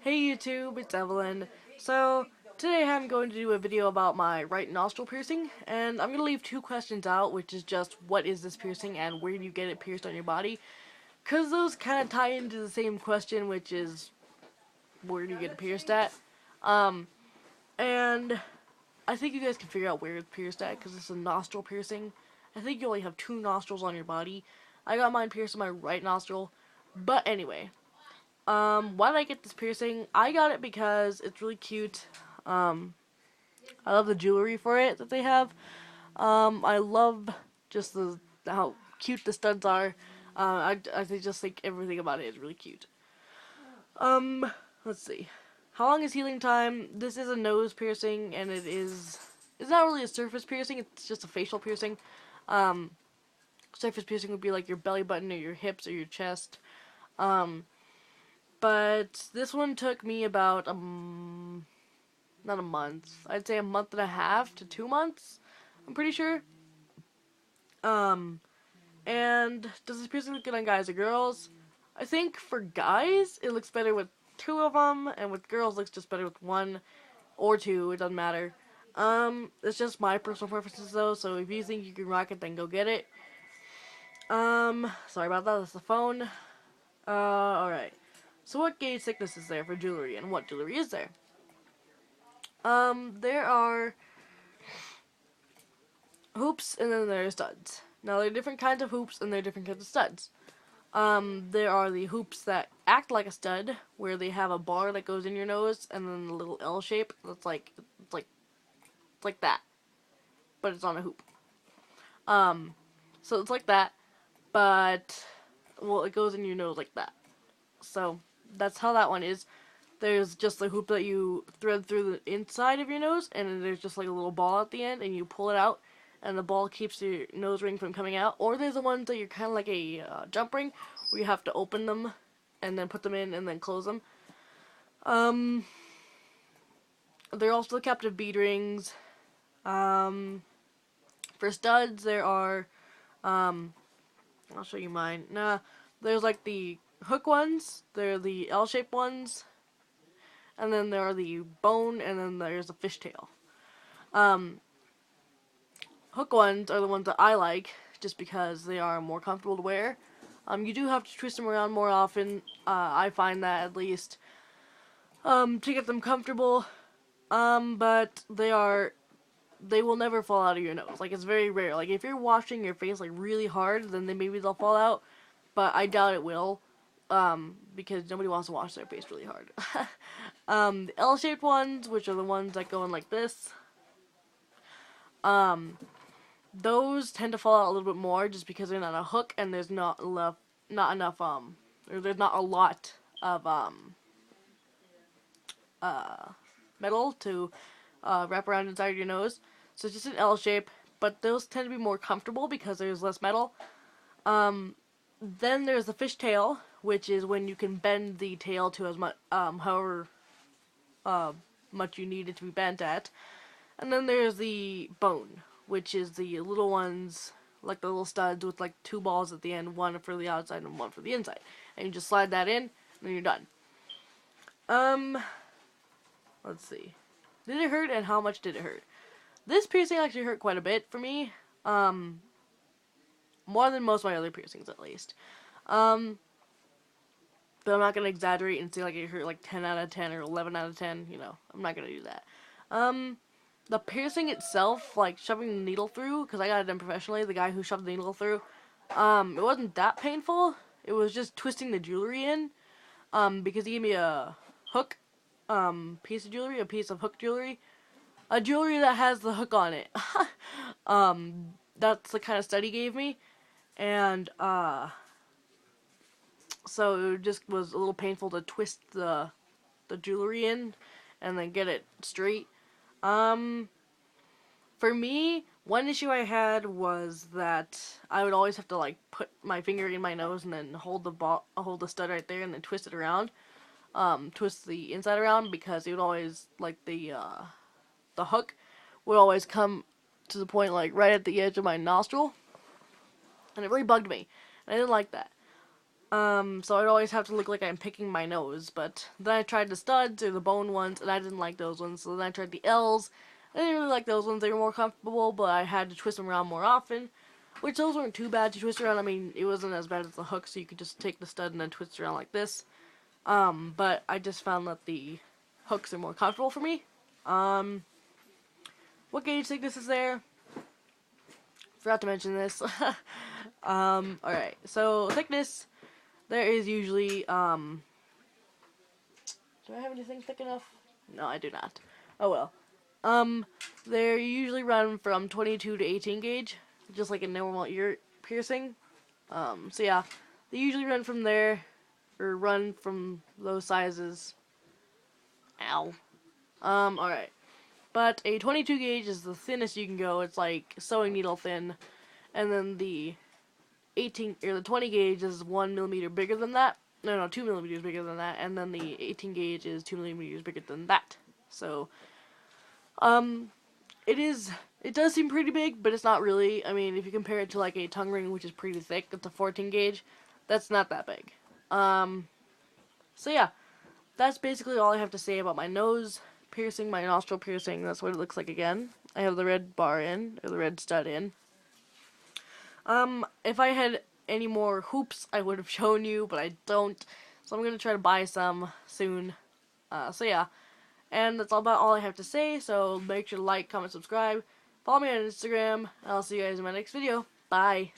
Hey YouTube, it's Evelyn. So, today I'm going to do a video about my right nostril piercing, and I'm going to leave two questions out, which is just what is this piercing and where do you get it pierced on your body? Because those kind of tie into the same question, which is where do you get it pierced at? Um, and I think you guys can figure out where it's pierced at, because it's a nostril piercing. I think you only have two nostrils on your body. I got mine pierced in my right nostril, but anyway. Why did I get this piercing? I got it because it's really cute. I love the jewelry for it that they have. I love just how cute the studs are. I just think everything about it is really cute. Let's see. How long is healing time? This is a nose piercing, and it's not really a surface piercing, it's just a facial piercing. Surface piercing would be like your belly button or your hips or your chest. But this one took me about not a month. I'd say a month and a half to 2 months. I'm pretty sure. And does this piercing look good on guys or girls? I think for guys it looks better with two of them, and with girls it looks just better with one or two. It doesn't matter. It's just my personal preferences though. So if you think you can rock it, then go get it. Sorry about that. That's the phone. Alright. So what gauge thickness is there for jewelry, and what jewelry is there? There are hoops, and then there are studs. Now, there are different kinds of hoops, and there are different kinds of studs. There are the hoops that act like a stud, where they have a bar that goes in your nose, and then a little L shape that's like that, but it's on a hoop. So it's like that, but, well, it goes in your nose like that. So, that's how that one is. There's just a hoop that you thread through the inside of your nose, and then there's just like a little ball at the end, and you pull it out, and the ball keeps your nose ring from coming out. Or there's the ones that you're kind of like a jump ring, where you have to open them, and then put them in, and then close them. There are also the captive bead rings. For studs, there are, I'll show you mine. Nah, there's like the hook ones, there are the L-shaped ones, and then there are the bone, and then there's a fishtail. Hook ones are the ones that I like, just because they are more comfortable to wear. You do have to twist them around more often, I find that at least, to get them comfortable, but they will never fall out of your nose. Like, it's very rare. Like, if you're washing your face, like, really hard, then maybe they'll fall out, but I doubt it will. Because nobody wants to wash their face really hard. The L-shaped ones, which are the ones that go in like this, those tend to fall out a little bit more just because they're not a hook and there's not enough, or there's not a lot of, metal to, wrap around inside your nose. So it's just an L shape, but those tend to be more comfortable because there's less metal. Then there's the fishtail, which is when you can bend the tail to as much, however much you need it to be bent at. And then there's the bone, which is the little ones, like the little studs with like two balls at the end, one for the outside and one for the inside. And you just slide that in, and then you're done. Let's see. Did it hurt, and how much did it hurt? This piercing actually hurt quite a bit for me. More than most of my other piercings, at least. But I'm not gonna exaggerate and say like it hurt like 10 out of 10 or 11 out of 10, you know. I'm not gonna do that. The piercing itself, like shoving the needle through, because I got it done professionally, the guy who shoved the needle through, it wasn't that painful. It was just twisting the jewelry in, because he gave me a hook, piece of jewelry, a piece of hook jewelry. A jewelry that has the hook on it. That's the kind of stud he gave me. And, so it just was a little painful to twist the jewelry in and then get it straight. For me, one issue I had was that I would always have to like put my finger in my nose and then hold the stud right there and then twist it around. Twist the inside around, because it would always, like, the hook would always come to the point like right at the edge of my nostril. And it really bugged me. And I didn't like that. So I'd always have to look like I'm picking my nose. But then I tried the studs or the bone ones, and I didn't like those ones. So then I tried the L's. I didn't really like those ones. They were more comfortable, but I had to twist them around more often. Which those weren't too bad to twist around. I mean, it wasn't as bad as the hook, so you could just take the stud and then twist it around like this. But I just found that the hooks are more comfortable for me. What gauge thickness is there? Forgot to mention this. Alright, so thickness, there is usually, do I have anything thick enough? No, I do not. Oh well. They usually run from 22 to 18 gauge, just like a normal ear piercing. So yeah, they usually run from there, or run from those sizes. Ow. Alright. But a 22 gauge is the thinnest you can go. It's like sewing needle thin. And then the 20 gauge is 1 millimeter bigger than that. No, 2 millimeters bigger than that. And then the 18 gauge is 2 millimeters bigger than that. So, it does seem pretty big, but it's not really. I mean, if you compare it to like a tongue ring, which is pretty thick, it's a 14 gauge, that's not that big. So yeah, that's basically all I have to say about my nose piercing, my nostril piercing. That's what it looks like again. I have the red bar in, or the red stud in. If I had any more hoops, I would have shown you, but I don't. So I'm gonna try to buy some soon. So yeah. And that's about all I have to say, so make sure to like, comment, subscribe. Follow me on Instagram, and I'll see you guys in my next video. Bye.